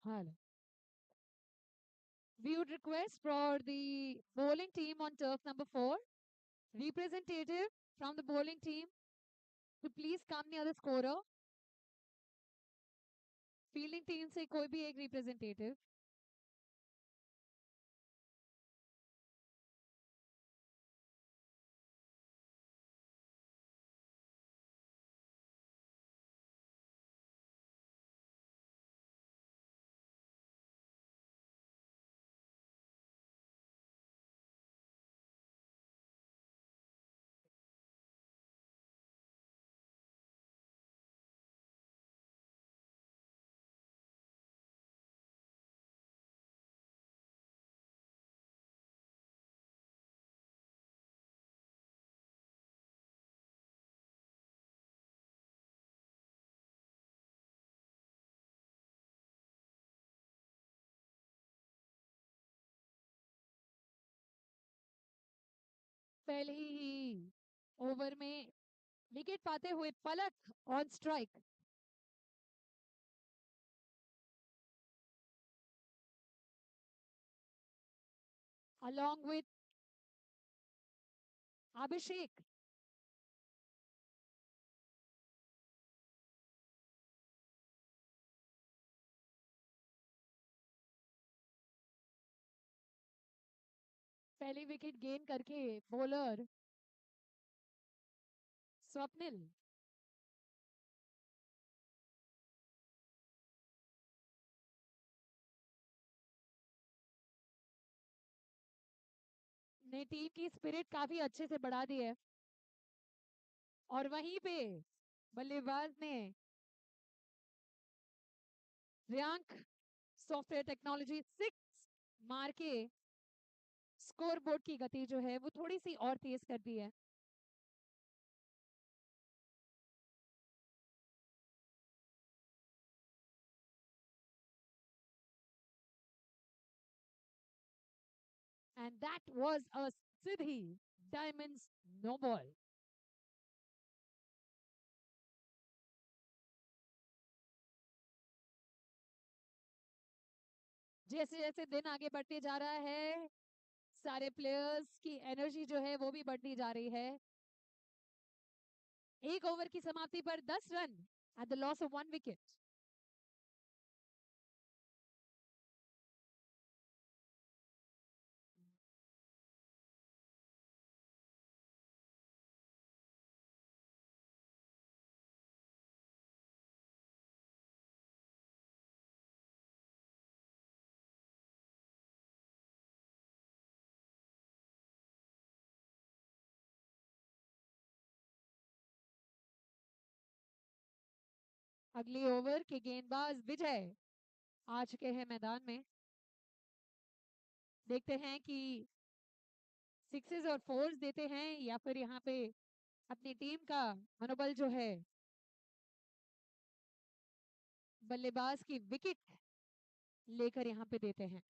Hello. We would request for the bowling team on turf number 4, representative from the bowling team, to please come near the scorer. Fielding team से कोई भी एक representative. पहले ही over में wicket पाते हुए Palak on strike. along with Abhishek. पहली wicket gain करके बॉलर स्वप्निल. ने टीम की स्पिरिट काफी अच्छे से बढ़ा दी है. और वहीं पे बल्लेबाज ने रियांक सॉफ्टवेयर टेक्नोलॉजी 6 मार के स्कोर बोर्ड की गति जो है वो थोड़ी सी और तेज कर दी है. And that was a Siddhi Diamonds no ball. जैसे जैसे दिन आगे बढ़ते जा रहा है सारे प्लेयर्स की एनर्जी जो है वो भी बढ़ती जा रही है. एक ओवर की समाप्ति पर 10 run at the loss of 1 wicket. अगली ओवर के गेंदबाज विजय आ चुके हैं मैदान में. देखते हैं कि सिक्सेस और फोर्स देते हैं या फिर यहाँ पे अपनी टीम का मनोबल जो है बल्लेबाज की विकेट लेकर यहाँ पे देते हैं.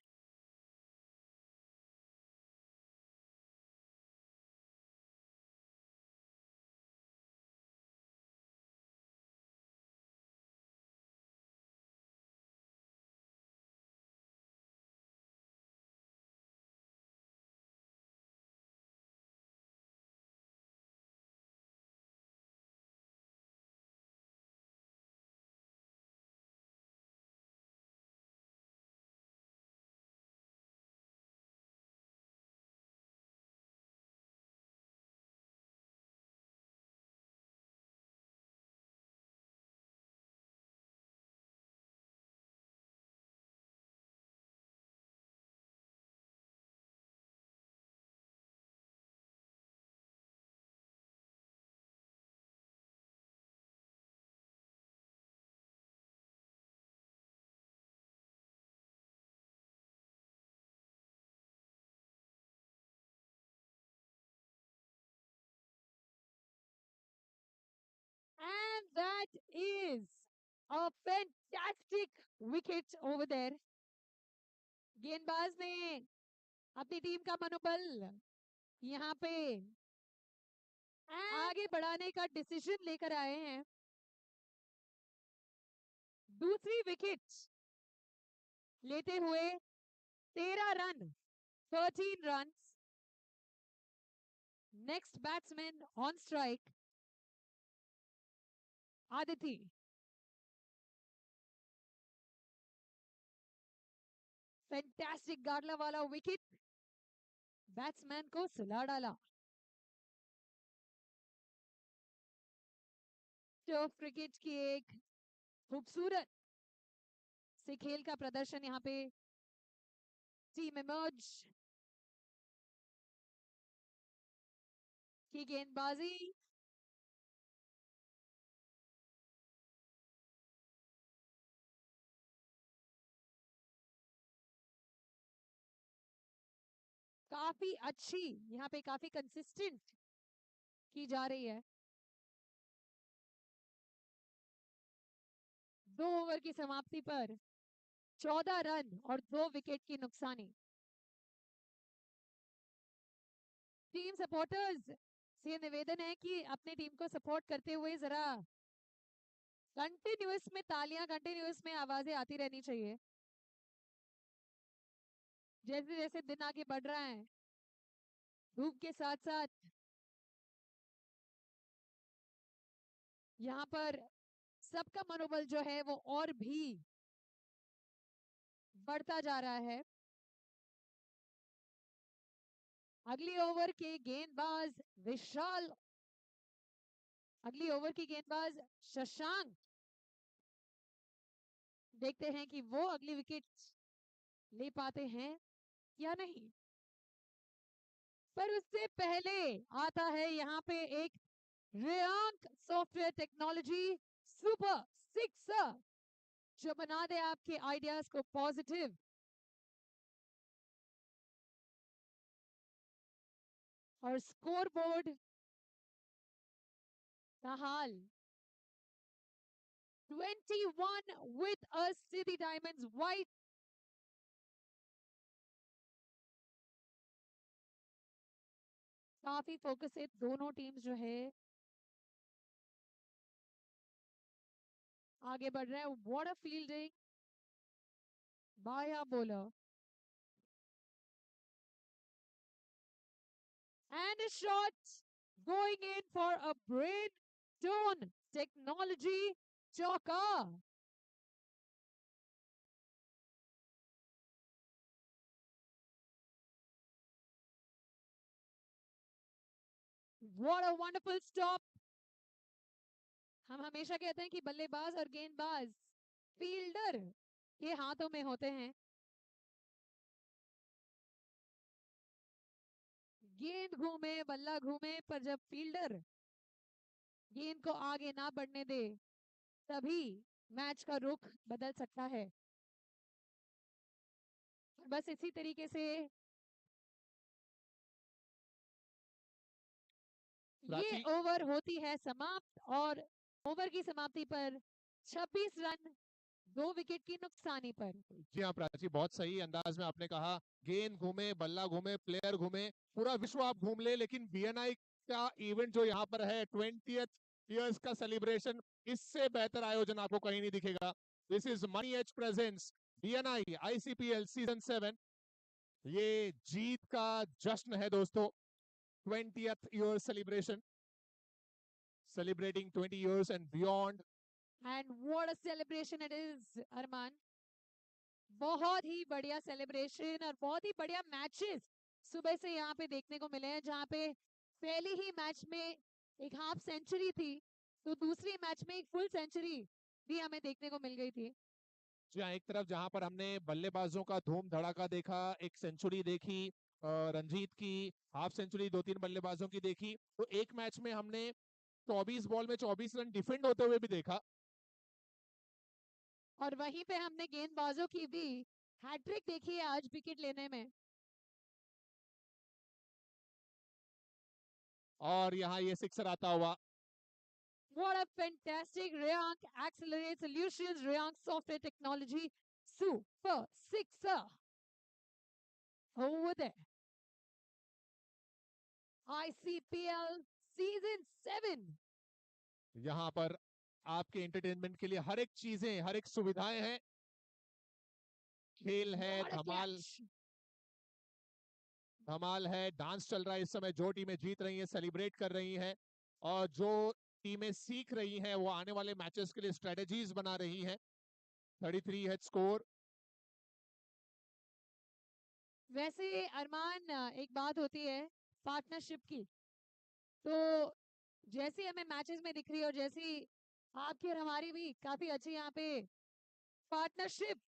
And that is a fantastic wicket over there. गेंदबाज ने अपनी टीम का मनोबल यहाँ पे आगे बढ़ाने का डिसीजन लेकर आए हैं. दूसरी विकेट लेते हुए 13 run, 13 run. Next batsman on strike Aditi. Fantastic Gadlawala wicket, batsman को सुला डाला। टर्फ क्रिकेट की एक खूबसूरत से खेल का प्रदर्शन यहाँ पे टीम इमर्ज की गेंदबाजी, काफी अच्छी, यहाँ पे काफी कंसिस्टेंट की जा रही है। 2 ओवर की समाप्ति पर 14 रन और 2 विकेट की नुकसानी। टीम सपोर्टर्स से निवेदन है कि अपनी टीम को सपोर्ट करते हुए जरा कंटिन्यूअस में तालियां, कंटिन्यूअस में आवाजें आती रहनी चाहिए। जैसे जैसे दिन आगे बढ़ रहा है, धूप के साथ साथ यहाँ पर सबका मनोबल जो है वो और भी बढ़ता जा रहा है। अगली ओवर के गेंदबाज विशाल, अगली ओवर की गेंदबाज शशांक, देखते हैं कि वो अगली विकेट ले पाते हैं या नहीं। पर उससे पहले आता है यहाँ पे एक रेयांक सॉफ्टवेयर टेक्नोलॉजी सुपर सिक्सर, जो बना दे आपके आइडियाज को पॉजिटिव। और स्कोर बोर्ड का हाल 21 with a City Diamonds white। काफी फोकस है दोनों टीम्स जो है आगे बढ़ रहे हैं। What a fielding by a bowler and a shot going in for a brain tone technology chauka। What a wonderful stop। हम हमेशा कहते हैं कि बल्लेबाज और गेंदबाज फील्डर के हाथों में होते हैं। गेंद घूमे, बल्ला घूमे, पर जब फील्डर गेंद को आगे ना बढ़ने दे, तभी मैच का रुख बदल सकता है। बस इसी तरीके से ये ओवर होती है समाप्त, और ओवर की समाप्ति पर 26 रन 2 विकेट की नुकसानी पर। जी हाँ प्राची, बहुत सही अंदाज में आपने कहा। गेंद घूमे, बल्ला घूमे, प्लेयर घूमे, पूरा विश्व आप घूम ले, लेकिन बीएनआई का इवेंट जो यहाँ पर है 20th ईयर्स का सेलिब्रेशन, इससे बेहतर आयोजन आपको कहीं नहीं दिखेगा। This is money edge presence BNI ICPL season 7। ये जीत का जश्न है दोस्तों। 20th year celebration, celebrating 20 years and beyond। And what a celebration it is, अरमान। बहुत ही बढ़िया सेलिब्रेशन और बहुत ही बढ़िया मैचेस सुबह से यहाँ पे देखने को मिले हैं, जहाँ पे पहले ही मैच में एक हाफ सेंचुरी थी, तो दूसरी मैच में एक फुल सेंचुरी भी हमें देखने को मिल गई थी। जी हाँ, एक तरफ जहां पर हमने बल्लेबाजों का धूम धड़ाका देखा, एक सेंचुरी देखी, रंजीत की हाफ सेंचुरी, 2-3 बल्लेबाजों की देखी, तो एक मैच में हमने 24 बॉल में 24 रन डिफेंड होते हुए भी देखा। और वहीं पे हमने गेंदबाजों की भी हैट्रिक देखी है आज विकेट लेने में। और यहाँ ये सिक्सर आता हुआ। What a fantastic Reank Accelerate Solutions, Reank Software Technology Super Sixer over there। ICPL Season 7। यहाँ पर आपके एंटरटेनमेंट के लिए हर एक चीजें, हर एक सुविधाएं हैं। खेल है, What a धमाल catch! धमाल है, डांस चल रहा है इस समय। जो टीमें जीत रही हैं सेलिब्रेट कर रही हैं, और जो टीमें सीख रही हैं वो आने वाले मैचेस के लिए स्ट्रेटेजीज बना रही हैं। 33 है स्कोर। वैसे अरमान, एक बात होती है पार्टनरशिप की, तो जैसी हमें मैचेस में दिख रही है और जैसी आपकी और हमारी भी काफी अच्छी यहाँ पे पार्टनरशिप,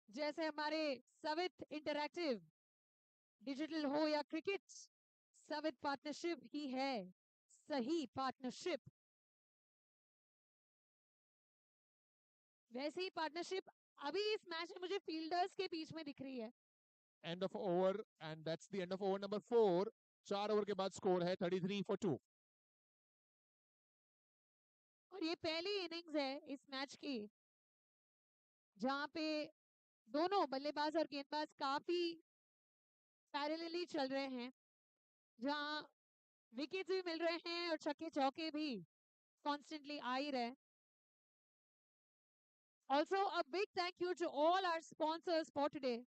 जैसे हमारे सवित इंटरैक्टिव डिजिटल हो या क्रिकेट, सवित पार्टनरशिप ही है सही पार्टनरशिप। वैसे ही पार्टनरशिप अभी इस मैच में मुझे फील्डर्स के बीच में दिख रही है। End of over, and that's the end of over number 4। 4 over के बाद स्कोर है 33 फॉर 2। और ये पहली इनिंग्स है इस मैच की जहां पे दोनों बल्लेबाज और गेंदबाज काफी पैरेलली चल रहे हैं, जहां विकेट्स भी मिल रहे हैं और छक्के चौके भी कॉन्स्टेंटली आ ही रहे। Also, a big thank you to all our sponsors for today.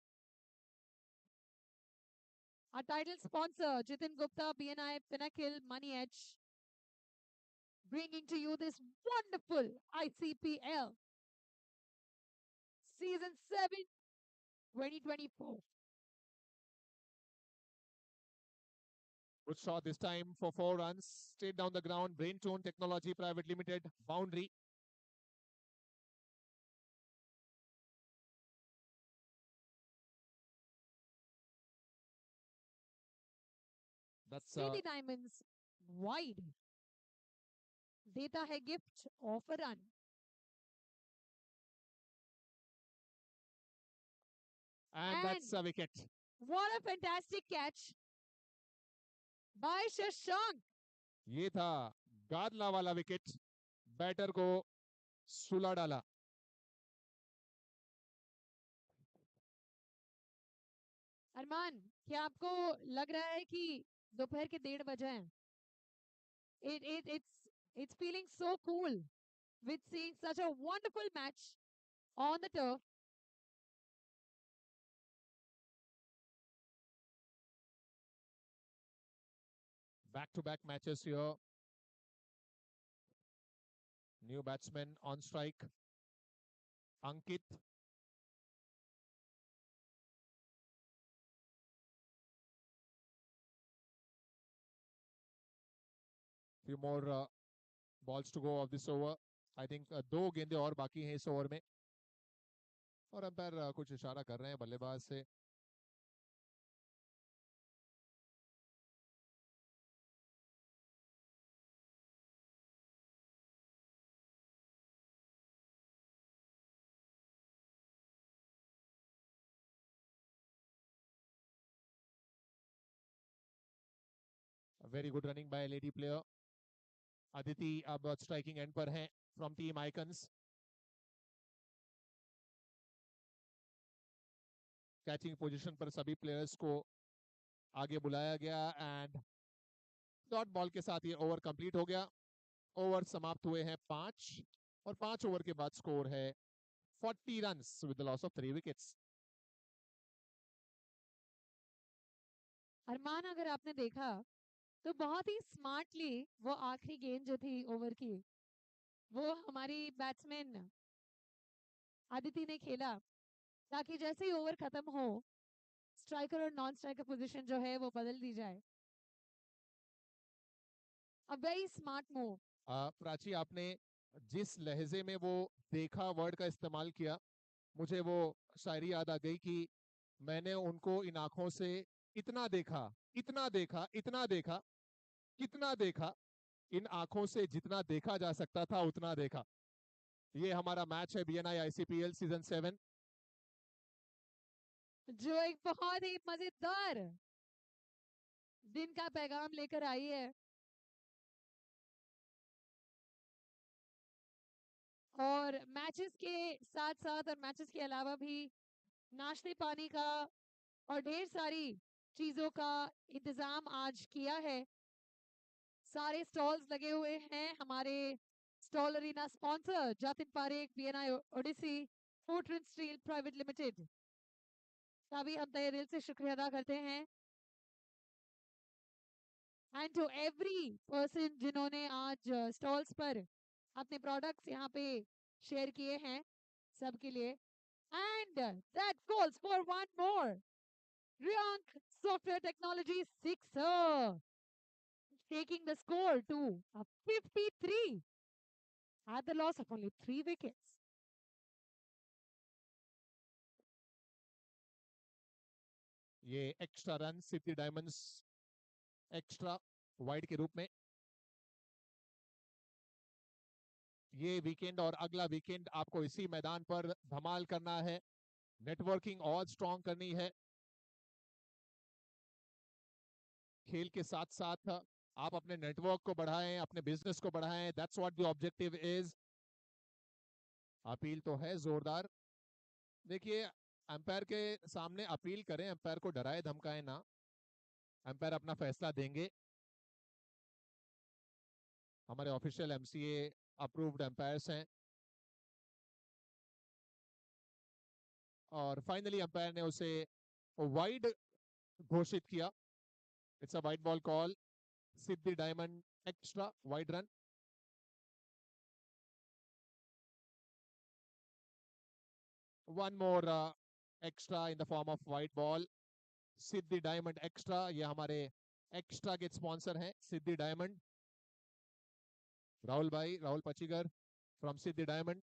Our title sponsor, Jitin Gupta, BNI Pinnacle Money Edge, bringing to you this wonderful ICPL Season 7 2024. Good shot this time for 4 runs. Straight down the ground. Braintone Technology Private Limited. Boundary. That's City Diamonds wide. देता है gift of a run. and that's a wicket. What a fantastic catch by Shashank. ये था गादला वाला wicket, batter को सुला डाला। अरमान, क्या आपको लग रहा है कि दोपहर के 1:30 बजे हैं? It's feeling so cool with seeing such a wonderful match on the turf. Back-to-back matches here. New batsman on strike. Ankit. Few more balls to go of this over. I think 2 गेंदे और बाकी हैं इस over में, और umpire कुछ इशारा कर रहे हैं बल्लेबाज से। Very good running by lady player. Aditi अब स्ट्राइकिंग एंड पर हैं from team icons. Catching position पर सभी प्लेयर्स को आगे बुलाया गया, एंड डॉट बॉल के साथ ये ओवर कंप्लीट हो गया। ओवर समाप्त हुए हैं 5, और 5 ओवर के बाद स्कोर है 40 runs with the loss of 3 wickets. Arman, अगर आपने देखा तो बहुत ही स्मार्टली वो आखिरी गेंद जो थी ओवर की, वो हमारी बैट्समैन आदिति ने खेला, ताकि जैसे ही ओवर खत्म हो स्ट्राइकर और नॉन स्ट्राइकर पोजीशन जो है वो बदल दी जाए। A very smart move. Prachi, आपने जिस लहजे में वो देखा वर्ड का इस्तेमाल किया, मुझे वो शायरी याद आ गई कि मैंने उनको इन आंखों से इतना देखा, इतना देखा, इतना देखा, कितना देखा, इन आंखों से जितना देखा जा सकता था उतना देखा। ये हमारा मैच है बीएनआई आईसीपीएल सीजन 7। जो एक बहुत ही मजेदार दिन का पैगाम लेकर आई है, और मैचेस के साथ साथ और मैचेस के अलावा भी नाश्ते पानी का और ढेर सारी चीजों का इंतजाम आज किया है। सारे स्टॉल्स लगे हुए हैं। हमारे stall arena sponsor Jatin Parekh, BNI Odyssey, Fortrain steel private limited, तभी हम तहे दिल से शुक्रिया अदा करते हैं। एंड टू एवरी पर्सन जिन्होंने आज स्टॉल्स पर अपने प्रोडक्ट्स यहाँ पे शेयर किए हैं, सबके लिए। And that calls for one more Riyank Software Technology 6 taking the score to a 53 at the loss of only 3 wickets. ये extra run city diamonds extra wide के रूप में। ये वीकेंड और अगला वीकेंड आपको इसी मैदान पर धमाल करना है, नेटवर्किंग और स्ट्रॉन्ग करनी है। खेल के साथ साथ आप अपने नेटवर्क को बढ़ाएं, अपने बिजनेस को बढ़ाएं। That's what the objective is. Appeal तो है जोरदार। देखिए, अंपायर के सामने अपील करें, अंपायर को डराए धमकाए ना, अंपायर अपना फैसला देंगे। हमारे ऑफिशियल एमसीए अप्रूव्ड अंपायर्स हैं और फाइनली अंपायर ने उसे वाइड घोषित किया। It's a wide ball call, Siddhi diamond extra wide run. One more extra in the form of wide ball, Siddhi diamond extra. ये हमारे एक्स्ट्रा के स्पॉन्सर हैं सिद्धि डायमंड, राहुल भाई, Rahul Pachigar from Siddhi diamond.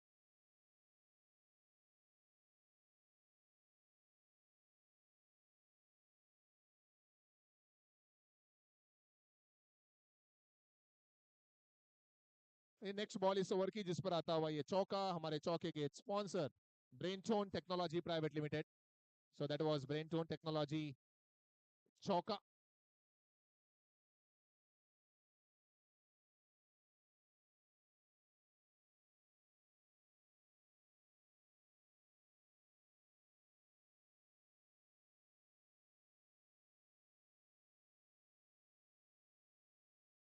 Next ball इस ओवर की जिस पर आता हुआ ये चौका, हमारे चौके के sponsor Braintone technology private limited. So that was Braintone technology चौका।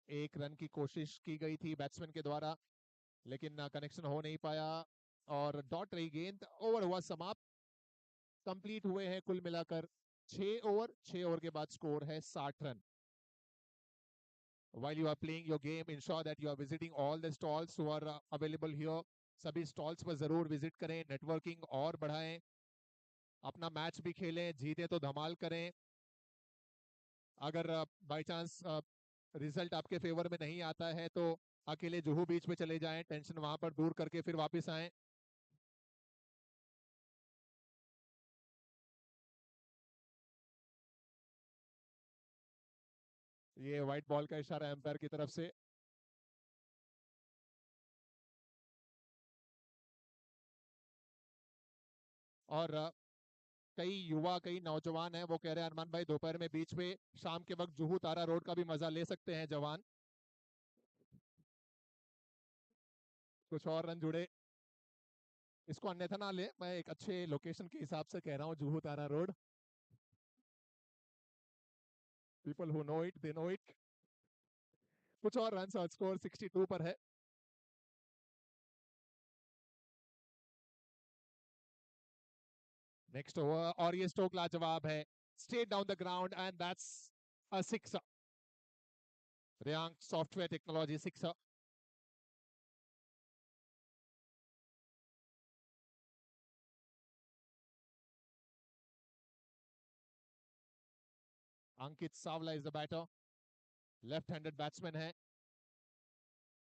एक रन की कोशिश की गई थी बैट्समैन के द्वारा, लेकिन कनेक्शन हो नहीं पाया और डॉट रही गेंद। ओवर हुआ समाप्त। कंप्लीट हुए हैं कुल मिलाकर 6 ओवर। 6 ओवर के बाद स्कोर है 60 run. While you are playing your game, ensure that you are visiting all the stalls who are available here. सभी स्टॉल्स पर जरूर विजिट करें, नेटवर्किंग और बढ़ाएं, अपना मैच भी खेलें, जीते तो धमाल करें। अगर बाय चांस रिजल्ट आपके फेवर में नहीं आता है तो अकेले जुहू बीच पे चले जाएं, टेंशन वहां पर दूर करके फिर वापस आएं। ये व्हाइट बॉल का इशारा एम्पायर की तरफ से। और कई युवा, कई नौजवान हैं, वो कह रहे हैं अरमान भाई दोपहर में बीच में शाम के वक्त जुहू तारा रोड का भी मजा ले सकते हैं जवान। कुछ और रन जुड़े, इसको अन्यथा ना ले, मैं एक अच्छे लोकेशन के हिसाब से कह रहा हूँ, Juhu Tara road. People who know it they know it. कुछ और रन और स्कोर 62 पर है। नेक्स्ट ओवर और ये स्ट्रोक लाजवाब है, straight down the ground and that's a sixer. Riyank software technology sixer. Ankit Savla is the batter, left handed batsman है।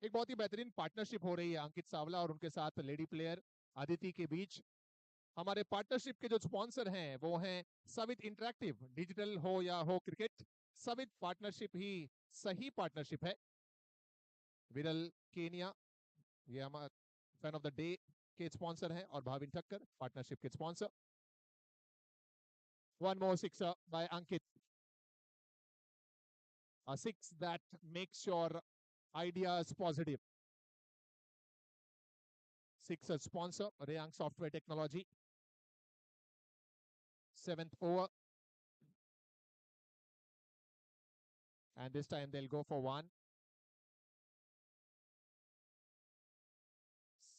एक बहुत ही बेहतरीन पार्टनरशिप हो रही है अंकित सावला और उनके साथ लेडी प्लेयर अदिति के बीच। हमारे पार्टनरशिप के जो स्पॉन्सर हैं वो हैं सवित इंटरैक्टिव, डिजिटल हो या हो क्रिकेट, सवित पार्टनरशिप ही सही पार्टनरशिप है। विरल केनिया ये हमारे फैन ऑफ द डे के स्पॉन्सर हैं और भाविन ठक्कर पार्टनरशिप के sponsor. One more sixer by Ankit, a six that makes your ideas positive. Sixer sponsor Rayang Software Technology. 7th over, and this time they'll go for one.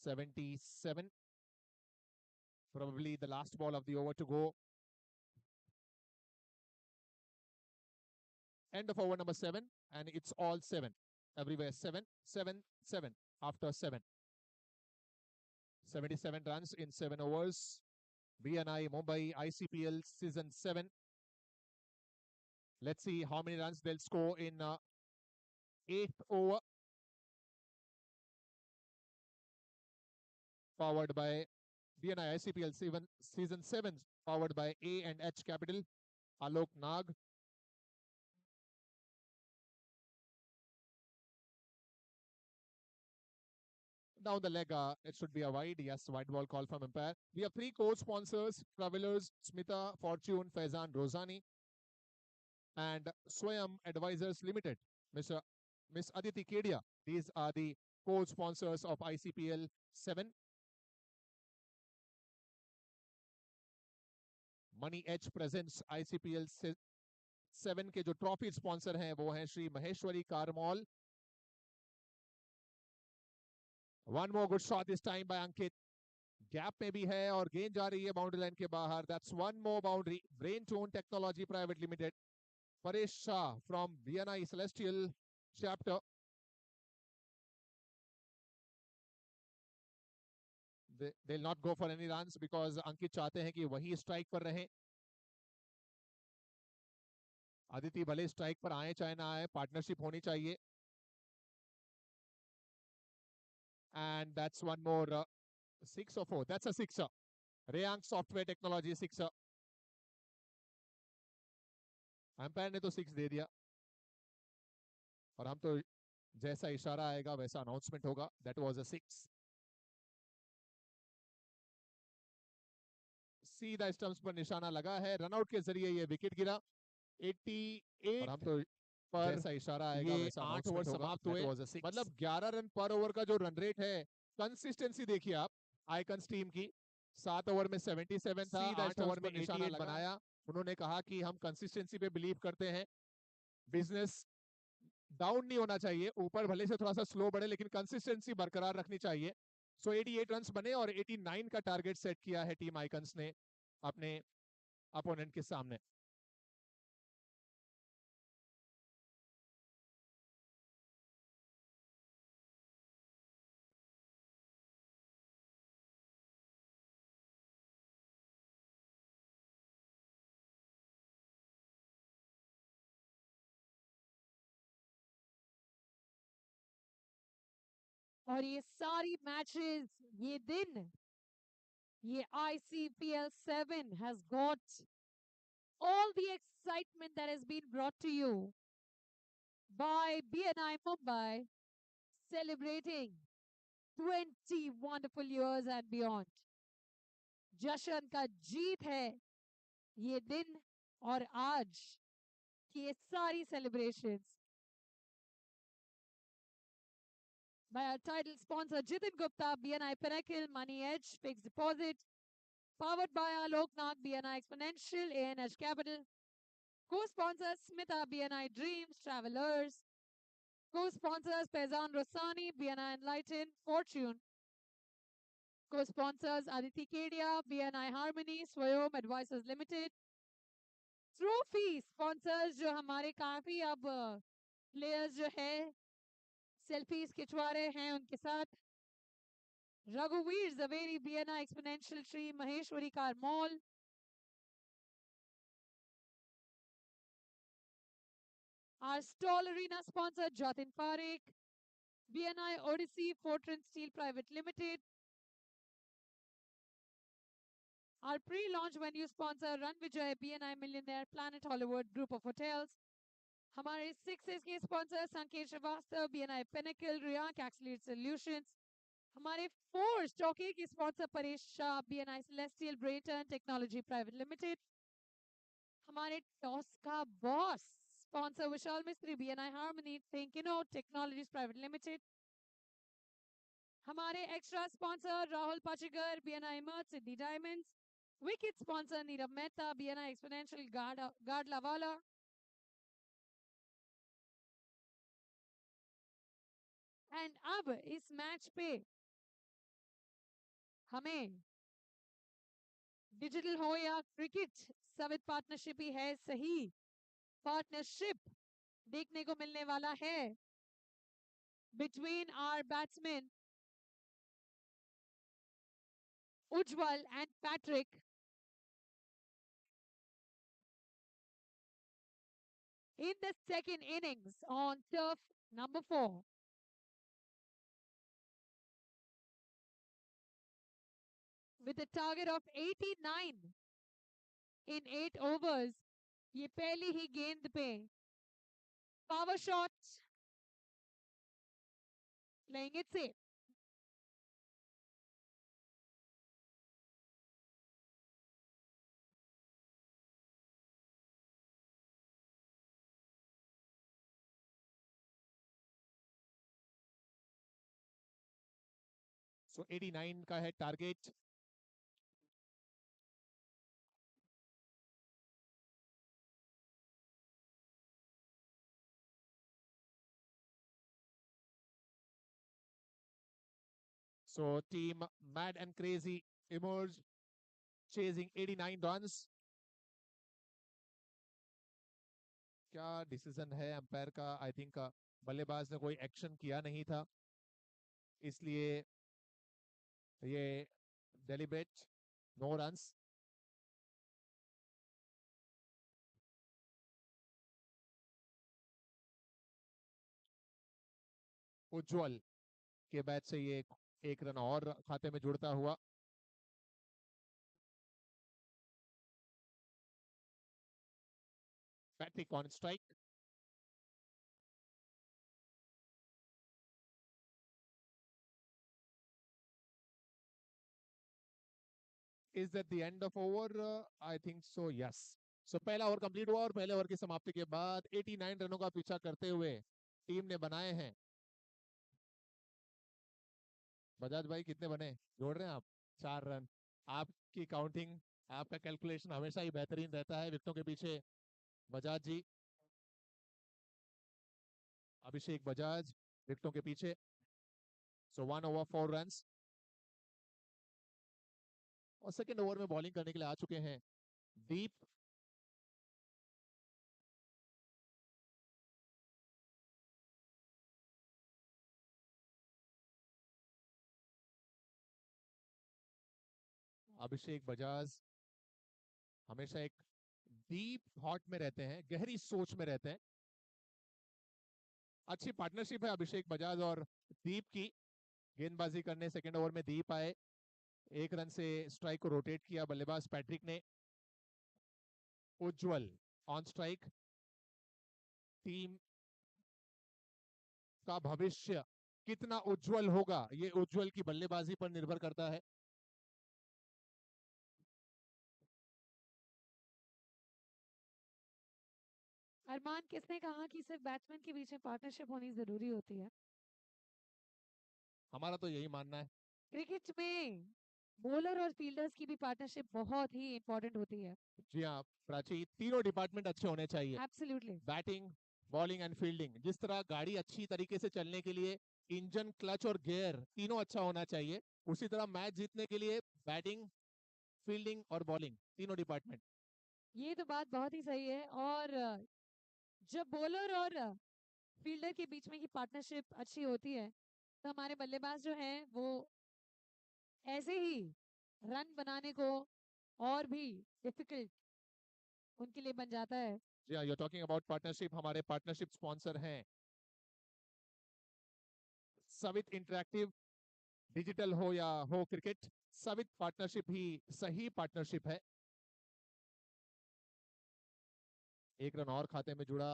77, probably the last ball of the over to go. End of over number 7, and it's all 7. Everywhere 7, 7, 7 after 7. 77 runs in 7 overs. BNI Mumbai ICPL season 7. Let's see how many runs they'll score in 8th over. Powered by BNI ICPL season 7, powered by A and H Capital. Alok Nag. Down the leg, it should be a wide. Yes, wide ball call from umpire. We have 3 co-sponsors: Travelers, Smita, Fortune, Faizan, Rosani, and Swayam Advisors Limited, Miss Aditi Kedia. These are the co-sponsors of ICPL 7. Money Edge presents ICPL 7 के जो trophy sponsor हैं वो हैं Shri Maheshwari car mall. One more good shot this time by Ankit. Gap में भी है और गेंद जा रही है बाउंड्री लाइन के बाहर. That's one more boundary. Brain Tone Technology Private Limited. Paresh Shah from BNI Celestial chapter. They'll not go for any runs because Ankit चाहते हैं कि वही स्ट्राइक पर रहें. आदिति भले स्ट्राइक पर आए चाहे ना आए, पार्टनरशिप होनी चाहिए. And that's one more 6 or 4. That's a sixer. Reyank Software Technology sixer. Umpire ने तो 6 दे दिया और हम तो जैसा इशारा आएगा वैसा अनाउंसमेंट होगा. That was a 6. सीधा स्टंप्स पर निशाना लगा है. रनआउट के जरिए ये विकेट गिरा. 88 और हम तो पर जैसा इशारा आएगा वैसा 8 ओवर समाप्त हुए. मतलब 11 रन पर ओवर का जो रन रेट है, कंसिस्टेंसी देखिए आप आइकन्स टीम की. 7 ओवर में 77 था, 8 ओवर में 88 बनाया. उन्होंने कहा कि हम कंसिस्टेंसी पे बिलीव करते हैं. बिजनेस डाउन नहीं होना चाहिए, ऊपर भले से थोड़ा सा स्लो बढ़े लेकिन कंसिस्टेंसी बरकरार रखनी चाहिए. सो 88 रन्स बने और 89 का टारगेट सेट किया है टीम आइकन्स ने अपने अपोनेंट के सामने. और ये सारी मैचेस, ये दिन, ये ICPL 7 has got all the excitement that has been brought to you by BNI Mumbai, celebrating 20 wonderful years and beyond. जश्न का जीत है ये दिन और आज की ये सारी celebrations. By our title sponsor Jitin Gupta, BNI Pinnacle, Money Edge, Fixed Deposit. Powered by Alok Nag, BNI Exponential, ANH Capital. Co-sponsors Smita, BNI Dreams, Travelers. Co-sponsors Faizan Rosani, BNI Enlighten, Fortune. Co-sponsors Aditi Kedia, BNI Harmony, Swayam Advisors Limited. Trophy sponsors जो हमारे काफी अब players जो है selfies खिंचवा रहे हैं उनके साथ. Raghuveer Zaveri, BNI Exponential Tree, Maheshwari Car Mall. Our stall arena sponsor Jatin Parekh, BNI Odyssey, Fortran Steel Private Limited. Our pre-launch venue sponsor Run Vijay, BNI Millionaire, Planet Hollywood Group of Hotels. हमारे 6 के sponsor संकेत Srivastava, BNI Pinnacle, Reyank Accelerate Solutions. हमारे 4 स्टॉके के sponsor Paresh Shah, BNI Celestial Brayton Technology Private Limited. हमारे toss का boss sponsor Vishal Mistry, BNI Harmony, Thinkino Technologies Private Limited. हमारे extra sponsor Rahul Pachigar, BNI Merch, Siddhi Diamonds. Wicket sponsor Nirav Mehta, BNI Exponential, Gadlawala. And अब इस match पे हमें डिजिटल हो या क्रिकेट, सवित पार्टनरशिप ही है सही पार्टनरशिप. देखने को मिलने वाला है between our batsmen Ujjwal and Patrick. In the second innings on turf number 4. With a target of 89 in 8 overs, ये पहली ही गेंद पे power shot, playing it safe. So 89 का है target. So team Mad and Crazy emerged chasing 89 runs. क्या decision है umpire का? I think बल्लेबाज ने कोई एक्शन किया नहीं था, इसलिए ये डेलिब्रेट नो रन्स. उज्जवल के बैट से ये एक रन और खाते में जुड़ता हुआ. Patrick on strike. Is that the end of over? I think so, yes. So पहला ओवर कंप्लीट हुआ और पहले ओवर की समाप्ति के बाद 89 रनों का पीछा करते हुए टीम ने बनाए हैं. बजाज भाई कितने बने जोड़ रहे हैं आप? 4 रन. आपकी काउंटिंग, आपका कैलकुलेशन हमेशा ही बेहतरीन रहता है विकेटों के पीछे. बजाज जी, अभिषेक बजाज विकेटों के पीछे. सो 1 over 4 runs. और सेकंड ओवर में बॉलिंग करने के लिए आ चुके हैं दीप. अभिषेक बजाज हमेशा एक डीप थॉट में रहते हैं, गहरी सोच में रहते हैं. अच्छी पार्टनरशिप है अभिषेक बजाज और दीप की. गेंदबाजी करने सेकंड ओवर में दीप आए, एक रन से स्ट्राइक को रोटेट किया बल्लेबाज पैट्रिक ने. उज्जवल ऑन स्ट्राइक. टीम का भविष्य कितना उज्जवल होगा, ये उज्जवल की बल्लेबाजी पर निर्भर करता है. अरमान, किसने कहा कि सिर्फ बैट्समैन के बीच में पार्टनरशिप होनी जरूरी होती है? हमारा तो यही मानना है. क्रिकेट में बॉलर और फील्डर्स की भी पार्टनरशिप बहुत ही इंपॉर्टेंट होती है. जी हाँ प्राची, तीनों डिपार्टमेंट अच्छे होने चाहिए. Absolutely. Batting, bowling and fielding. जिस तरह गाड़ी अच्छी तरीके से चलने के लिए इंजन, क्लच और गियर तीनों अच्छा होना चाहिए, उसी तरह मैच जीतने के लिए बैटिंग, फील्डिंग और बॉलिंग तीनों डिपार्टमेंट. ये तो बात बहुत ही सही है. और जब बॉलर और फील्डर के बीच में की पार्टनरशिप अच्छी होती है तो हमारे बल्लेबाज जो हैं वो ऐसे ही रन बनाने को और भी डिफिकल्ट उनके लिए बन जाता है. जी हाँ, you are talking about partnership. हमारे पार्टनरशिप स्पॉन्सर हैं सवित इंटरैक्टिव. डिजिटल हो या हो क्रिकेट, सवित पार्टनरशिप ही सही पार्टनरशिप है. एक रन और खाते में जुड़ा.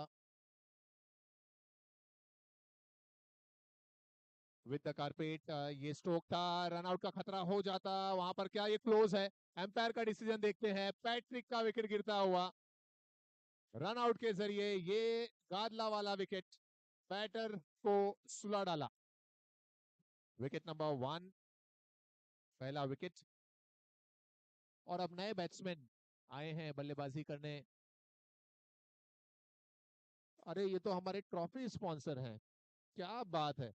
विद द कारपेट, ये स्ट्रोक था, रन आउट का खतरा हो जाता वहां पर. क्या ये क्लोज है? एम्पायर का डिसीजन देखते हैं. पैट्रिक का विकेट गिरता हुआ. रन आउट के जरिए ये गादला वाला विकेट बैटर को सुला डाला. विकेट नंबर 1, पहला विकेट. और अब नए बैट्समैन आए हैं बल्लेबाजी करने. अरे ये तो हमारे ट्रॉफी स्पॉन्सर हैं, क्या बात है.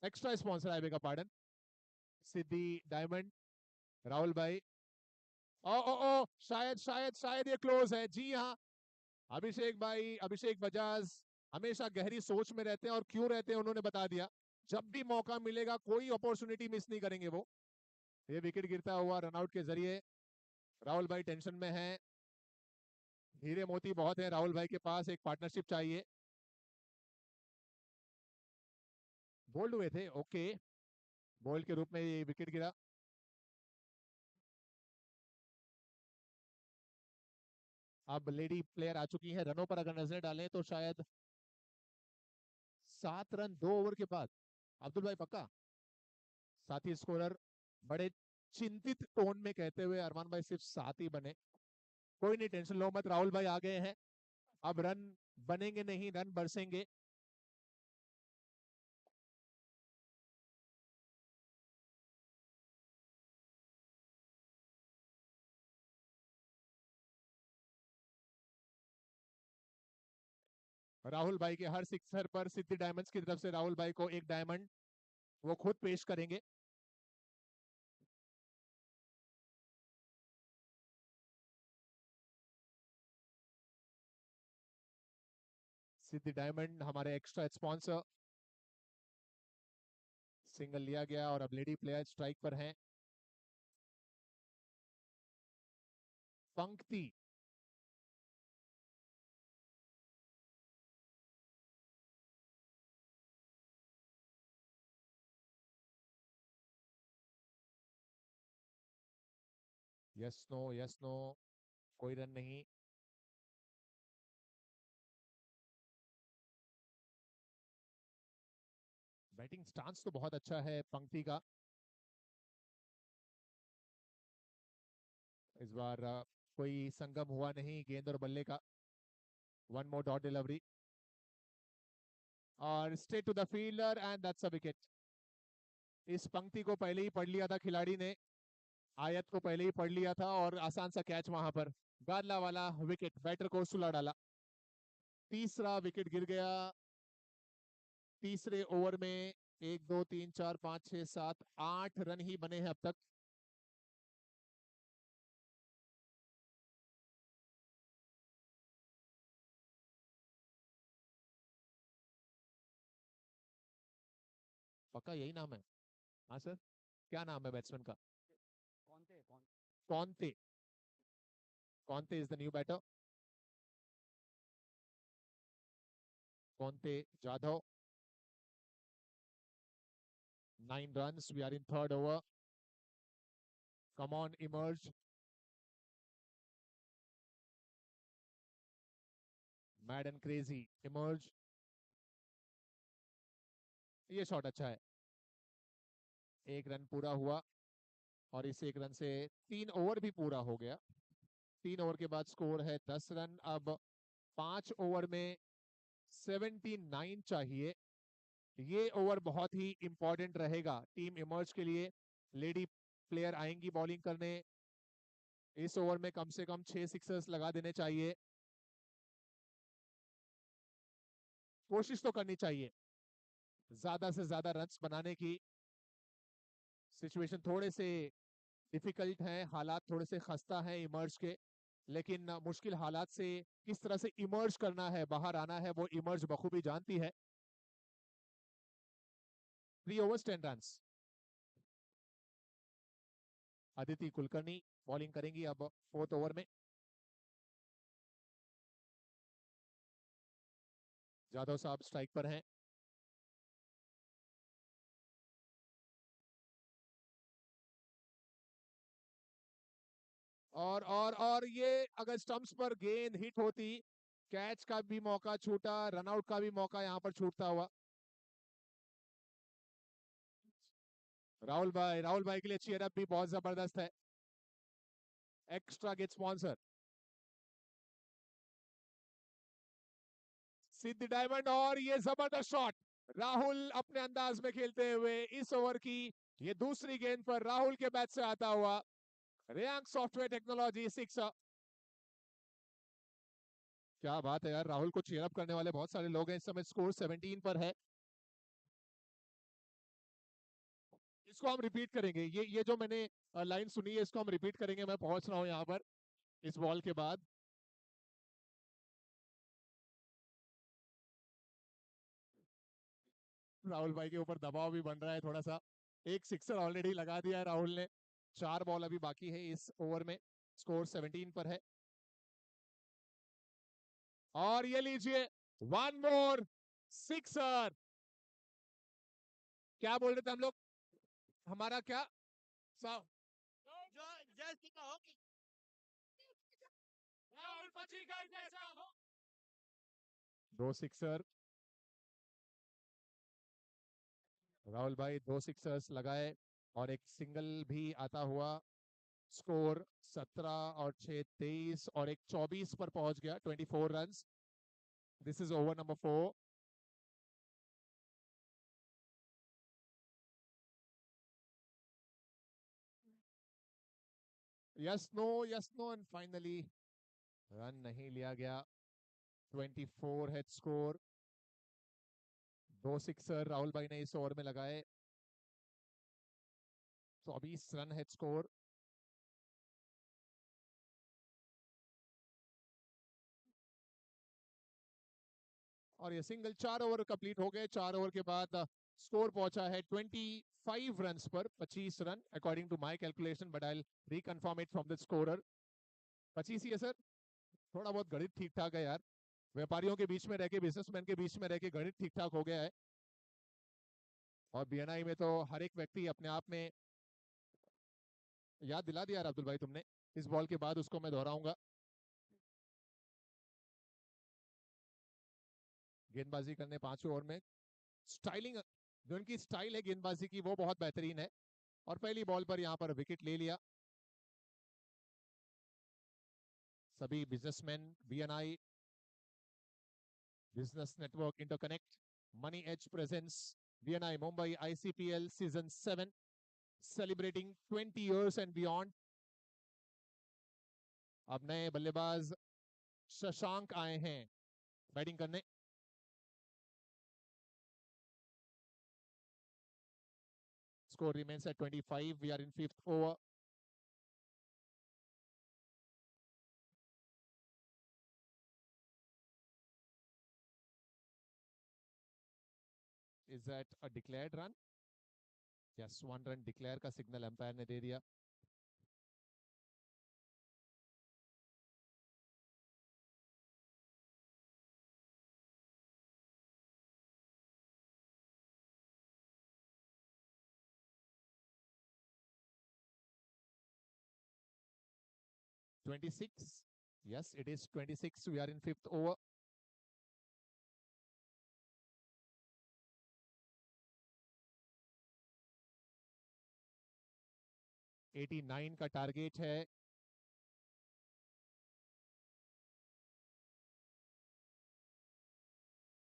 एक्स्ट्रा स्पॉन्सर आए, बेगा पार्डन. सिद्धि डायमंड, राहुल भाई. ओ ओ ओ शायद शायद शायद ये क्लोज है. जी हाँ, अभिषेक बजाज हमेशा गहरी सोच में रहते हैं, और क्यों रहते हैं उन्होंने बता दिया। जब भी मौका मिलेगा कोई अपॉर्चुनिटी मिस नहीं करेंगे वो। ये विकेट गिरता हुआ रनआउट के जरिए। राहुल भाई टेंशन में हैं। हीरे मोती बहुत है राहुल भाई के पास, एक पार्टनरशिप चाहिए। बोल्ड हुए थे, ओके। बोल्ड के रूप में ये विकेट गिरा। अब लेडी प्लेयर आ चुकी है। रनों पर अगर नजर डालें तो शायद 7 रन 2 ओवर के बाद। अब्दुल भाई पक्का? साथी स्कोरर बड़े चिंतित टोन में कहते हुए, अरमान भाई सिर्फ 7 ही बने। कोई नहीं, टेंशन लो मत, राहुल भाई आ गए हैं। अब रन बनेंगे नहीं, रन बरसेंगे। राहुल भाई के हर सिक्सर पर सिद्धि डायमंड्स की तरफ से राहुल भाई को एक डायमंड वो खुद पेश करेंगे। सिद्धि डायमंड हमारे एक्स्ट्रा स्पॉन्सर। सिंगल लिया गया और अब लेडी प्लेयर स्ट्राइक पर हैं। Pankti. Yes no, yes no. कोई रन नहीं। बैटिंग स्टांस तो बहुत अच्छा है पंक्ति का। इस बार कोई संगम हुआ नहीं गेंद और बल्ले का। वन मोर डॉट डिलीवरी और straight to the fielder and that's a wicket. इस पंक्ति को पहले ही पढ़ लिया था खिलाड़ी ने, आयत को पहले ही पढ़ लिया था और आसान सा कैच वहां पर। गादला वाला विकेट बैटर को सुला डाला। तीसरा विकेट गिर गया तीसरे ओवर में। 1 2 3 4 5 6 7 8 रन ही बने हैं अब तक। पक्का यही नाम है? हाँ सर, क्या नाम है बैट्समैन का? Kaunte. Kaunte is the new batter. Kaunte Jadhav. 9 runs, we are in third over. Come on, emerge. Mad and crazy, emerge. ये शॉट अच्छा है। 1 रन पूरा हुआ और इस 1 रन से 3 ओवर भी पूरा हो गया। 3 ओवर के बाद स्कोर है 10 रन। अब 5 ओवर में 79 चाहिए। ये ओवर बहुत ही इंपॉर्टेंट रहेगा टीम इमर्ज के लिए। लेडी प्लेयर आएंगी बॉलिंग करने। इस ओवर में कम से कम 6 सिक्सर्स लगा देने चाहिए। कोशिश तो करनी चाहिए ज्यादा से ज्यादा रन्स बनाने की। सिचुएशन थोड़े से डिफिकल्ट है, हालात थोड़े से खस्ता है इमर्ज के, लेकिन मुश्किल हालात से किस तरह से इमर्ज करना है, बाहर आना है, वो इमर्ज बखूबी जानती है। 3 overs 10 runs। Aditi Kulkarni bowling करेंगी अब 4th ओवर में। जाधव साहब स्ट्राइक पर हैं। और ये अगर स्टंप्स पर गेंद हिट होती, कैच का भी मौका छूटा, रनआउट का भी मौका यहां पर छूटता हुआ। राहुल भाई के लिए चीयर अप भी बहुत जबरदस्त है। एक्स्ट्रा गेट स्पॉन्सर सिद्धि डायमंड, और ये जबरदस्त शॉट। राहुल अपने अंदाज में खेलते हुए इस ओवर की ये दूसरी गेंद पर राहुल के बैट से आता हुआ रेयांग सॉफ्टवेयर टेक्नोलॉजी 6। क्या बात है यार, राहुल को चीयर अप करने वाले बहुत सारे लोग हैं। इस समय स्कोर 17 पर है। इसको हम रिपीट करेंगे, ये जो मैंने लाइन सुनी है इसको हम रिपीट करेंगे। मैं पहुंच रहा हूं यहाँ पर इस बॉल के बाद। राहुल भाई के ऊपर दबाव भी बन रहा है थोड़ा सा। एक सिक्सर ऑलरेडी लगा दिया है राहुल ने। 4 बॉल अभी बाकी है इस ओवर में। स्कोर 17 पर है। और ये लीजिए, 1 मोर सिक्सर। क्या बोल रहे थे हम लोग? हमारा क्या दो सिक्सर। राहुल भाई 2 सिक्सर्स लगाए और एक सिंगल भी आता हुआ। स्कोर 17 और 6 23 और एक 24 पर पहुंच गया। 24 runs. This is over number 4। Yes no and finally run नहीं लिया गया। 24 है स्कोर। 2 सिक्सर राहुल भाई ने इस ओवर में लगाए। 24 रन है स्कोर। और ये सिंगल 4 ओवर कंप्लीट हो गए। 4 ओवर के बाद स्कोर पहुंचा है 25 रन्स पर। 25 run according to my calculation, but I reconfirm it from the scorer. 25 ही है सर। थोड़ा बहुत गणित ठीक ठाक है यार। व्यापारियों के बीच में रह के, बिजनेसमैन के बीच में रह के गणित ठीक ठाक हो गया है। और बीएनआई में तो हर एक व्यक्ति अपने आप में, याद दिला दिया यार अब्दुल भाई तुमने। इस बॉल के बाद उसको मैं दोहराऊंगा। गेंदबाजी करने 5वें ओवर में। स्टाइलिंग, जो इनकी स्टाइल है गेंदबाजी की, वो बहुत बेहतरीन है। और पहली बॉल पर यहां पर विकेट ले लिया। सभी businessman, BNI business network interconnect, money edge presence, BNI Mumbai ICPL season 7 celebrating 20 years and beyond. अब नए बल्लेबाज शशांक आए हैं बैटिंग करने। Score remains at 25. We are in 5th over. Is that a declared run? Yes, 1 run declare का signal umpire ने दे दिया। (26). Yes, it is 26. We are in 5th over. (89) का टारगेट है।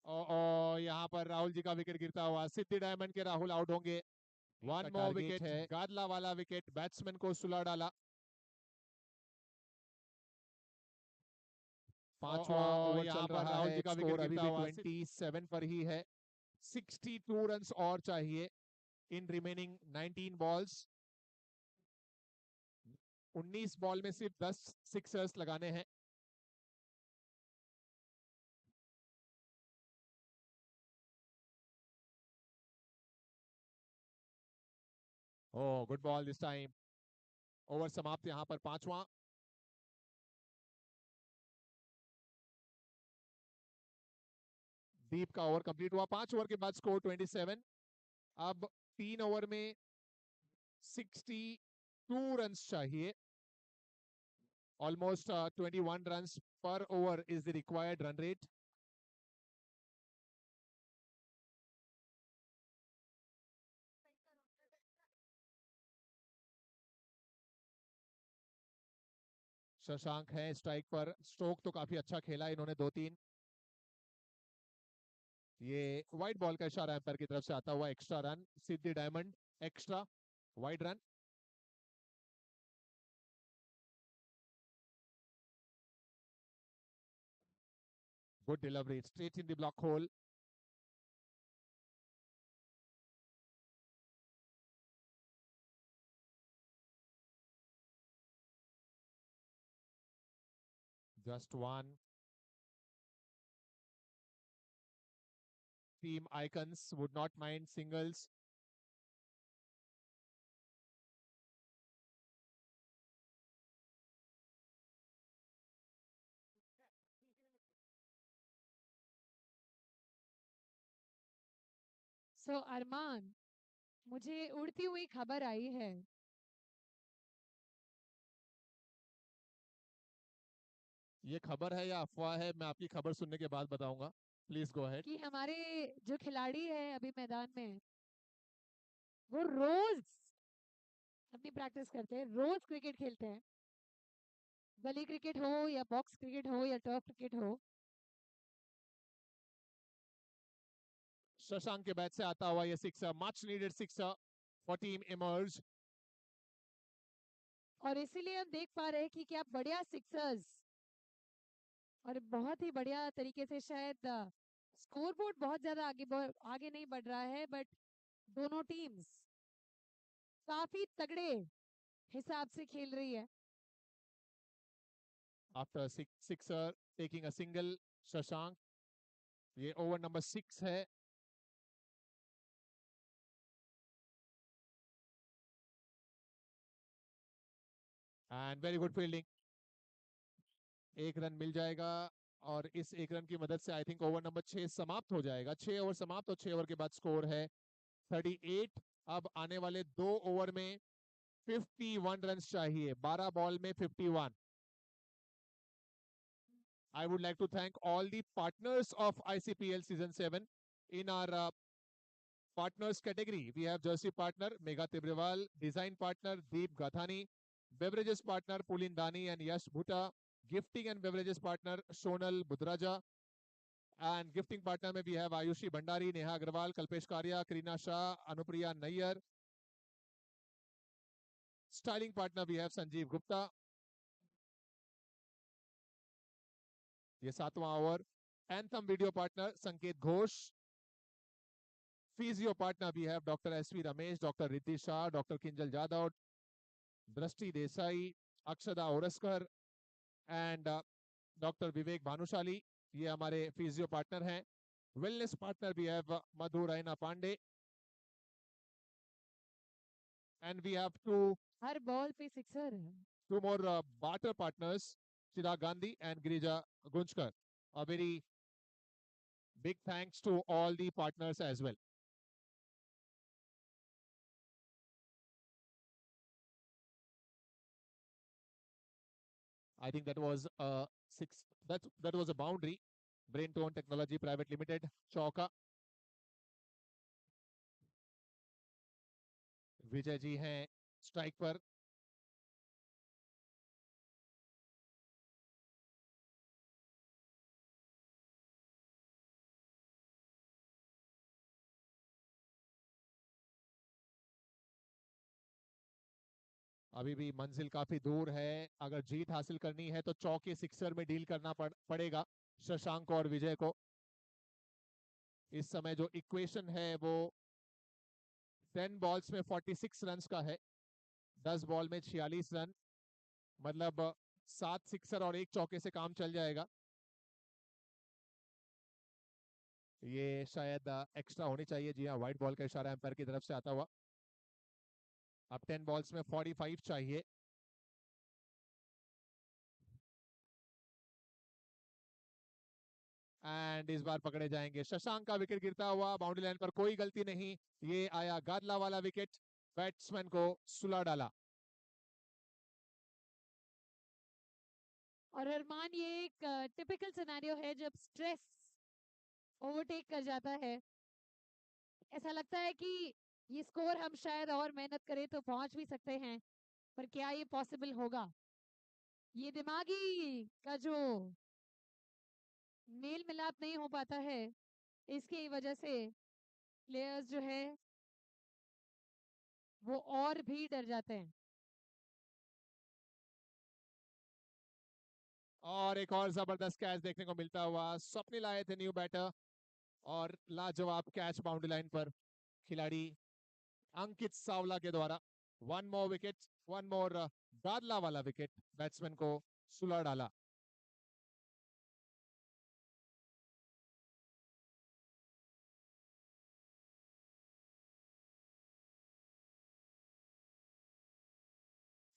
और यहाँ पर राहुल जी का विकेट गिरता हुआ। सिद्धि डायमंड के राहुल आउट होंगे। 1 more विकेट है। गादला वाला विकेट बैट्समैन को सुला डाला। 5वां ओवर चल रहा है। स्कोर अभी भी 27 पर ही है। 62 रन्स और चाहिए इन रिमेनिंग 19 बॉल्स। 19 बॉल में सिर्फ 10 सिक्सर्स लगाने हैं। Oh, good ball this time. Over समाप्त यहां पर 5वां। दीप का ओवर कंप्लीट हुआ। 5 ओवर के बाद स्कोर 27। अब 3 ओवर में 62 रन्स चाहिए। ऑलमोस्ट 21 रन्स पर over is the required run rate. Shashank है स्ट्राइक पर। स्ट्रोक तो काफी अच्छा खेला इन्होंने 2-3। ये वाइड बॉल का इशारा एम्पायर की तरफ से आता हुआ extra run. Siddhi diamond extra wide run. Good delivery, straight in the block hole. Just one. team icons would not mind singles. सो अरमान, मुझे उड़ती हुई खबर आई है ये खबर है या अफवाह है, मैं आपकी खबर सुनने के बाद बताऊंगा. Please go ahead. कि हमारे जो खिलाड़ी है अभी मैदान में, वो रोज अपनी प्रैक्टिस करते हैं, रोज क्रिकेट खेलते हैं। गली क्रिकेट हो या बॉक्स क्रिकेट हो या टर्फ क्रिकेट हो। शशांक के बैट से आता हुआ ये sixer, much needed sixer for team emerge. और इसीलिए हम देख पा रहे हैं कि क्या बढ़िया सिक्सर्स, और बहुत ही बढ़िया तरीके से शायद स्कोर बोर्ड बहुत ज्यादा आगे नहीं बढ़ रहा है, बट दोनों टीम्स काफी तगड़े हिसाब से खेल रही है। After sixer taking a single, Shashank, ये ओवर नंबर 6 है. And very good fielding. एक रन मिल जाएगा और इस एक रन की मदद से आई थिंक ओवर नंबर 6 समाप्त हो जाएगा. 6 ओवर समाप्त और 6 ओवर के बाद स्कोर है 38. अब आने वाले 2 ओवर में 51 रन चाहिए. 12 बॉल में 51. I would like to thank all the partners of ICPL Season 7. In our partners category, we have Jersey partner Megha Tibrewal, design partner Deep Gathani, beverages partner Pulin Dani and Yash Bhuta, gifting and beverages partner Shonal Budraja, and gifting partner में we have Ayushi Bhandari, Neha Agrawal, Kalpesh Karia, Karina Shah, Anupriya Nayyar. Styling partner we have Sanjeev Gupta. ये 7वां over. Anthem video partner Sanket Ghosh. Physio partner भी है doctor S V Ramesh, doctor Riddhi Shah, doctor Kinjal Jadhav, Drishti Desai, Akshada Oraskar and doctor Vivek Bhanushali. ये हमारे physio partner हैं. Wellness partner भी है Madhu Raina Pandey. And we have हर बॉल पे सिक्सर है. two more barter partners, Chirag Gandhi and Girija Gunchkar. A very big thanks to all the partners as well. I think that was a six. That was a boundary. Brain Tone Technology Private Limited, चौका. विजय जी हैं strike पर. अभी भी मंजिल काफी दूर है. अगर जीत हासिल करनी है तो चौके सिक्सर में डील करना पड़ेगा शशांक और विजय को. इस समय जो इक्वेशन है वो 10 बॉल्स में 46 रन्स का है. 10 बॉल में 46 रन, मतलब 7 सिक्सर और 1 चौके से काम चल जाएगा. ये शायद एक्स्ट्रा होनी चाहिए. जी हाँ, व्हाइट बॉल का इशारा एम्पायर की तरफ से आता हुआ. अब 10 बॉल्स में 45 चाहिए. एंड इस बार पकड़े जाएंगे. शशांक का विकेट गिरता हुआ बाउंड्री लाइन पर, कोई गलती नहीं. ये आया गादला वाला विकेट, बैट्समैन को सुला डाला. और अरमान, ये एक टिपिकल सिनेरियो है जब स्ट्रेस ओवरटेक कर जाता है. ऐसा लगता है कि ये स्कोर हम शायद और मेहनत करें तो पहुंच भी सकते हैं, पर क्या ये पॉसिबल होगा? ये दिमागी का जो मेल मिलाप नहीं हो पाता है, इसकी वजह से प्लेयर्स जो है वो और भी डर जाते हैं. और एक और जबरदस्त कैच देखने को मिलता हुआ. स्वप्निल आए थे न्यू बैटर और लाजवाब कैच बाउंड्री लाइन पर खिलाड़ी अंकित सावला के द्वारा. One more wicket, one more Gadlawala wicket, batsman को सुला डाला.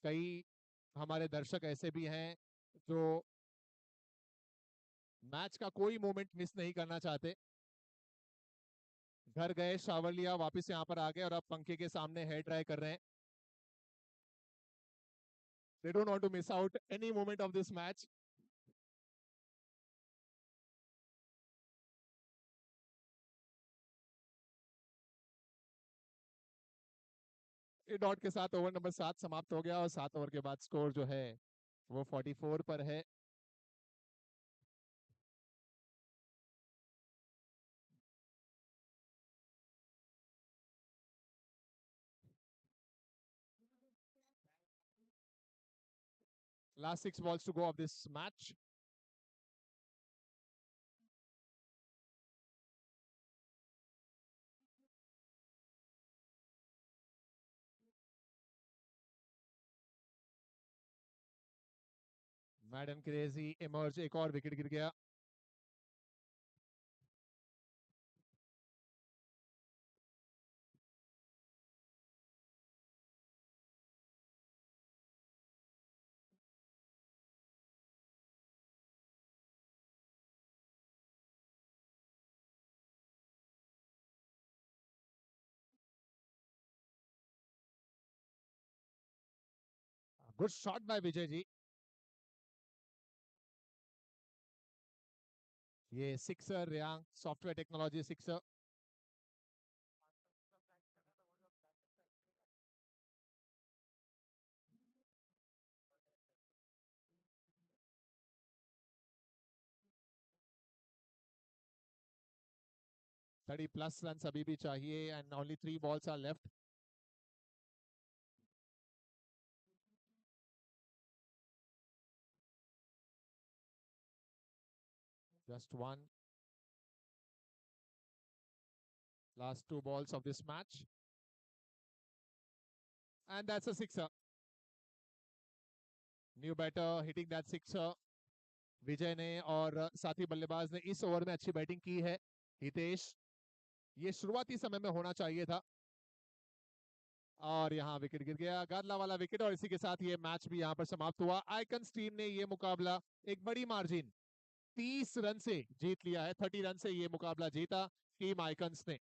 कई हमारे दर्शक ऐसे भी हैं जो मैच का कोई मोमेंट मिस नहीं करना चाहते। घर गए, शावर लिया, वापस यहाँ पर आ गए और अब पंखे के सामने हेयर ड्राई कर रहे हैं। They don't want to miss out any moment of this match. ये डॉट के साथ ओवर नंबर 7 समाप्त हो गया और 7 ओवर के बाद स्कोर जो है वो 44 पर है। Last 6 balls to go of this match. Madam crazy emerge, एक और विकेट गिर गया। Good shot by Vijay ji. ये सिक्सर, रियांग सॉफ्टवेयर टेक्नोलॉजी सिक्सर। +30 रन अभी भी चाहिए and only 3 balls are left. Just one. Last 2 balls of this match. And that's a sixer. New batter hitting that sixer. विजय ने और साथी बल्लेबाज ने इस ओवर में अच्छी बैटिंग की है। हितेश, ये शुरुआती समय में होना चाहिए था और यहाँ विकेट गिर गया, गादला वाला विकेट, और इसी के साथ ये मैच भी यहाँ पर समाप्त हुआ। आइकन्स टीम ने ये मुकाबला एक बड़ी मार्जिन 30 रन से जीत लिया है। 30 रन से ये मुकाबला जीता टीम आइकन्स ने।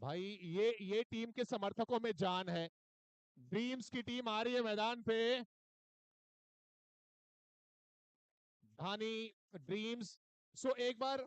भाई ये टीम के समर्थकों में जान है। ड्रीम्स की टीम आ रही है मैदान पे। धानी ड्रीम्स। सो एक बार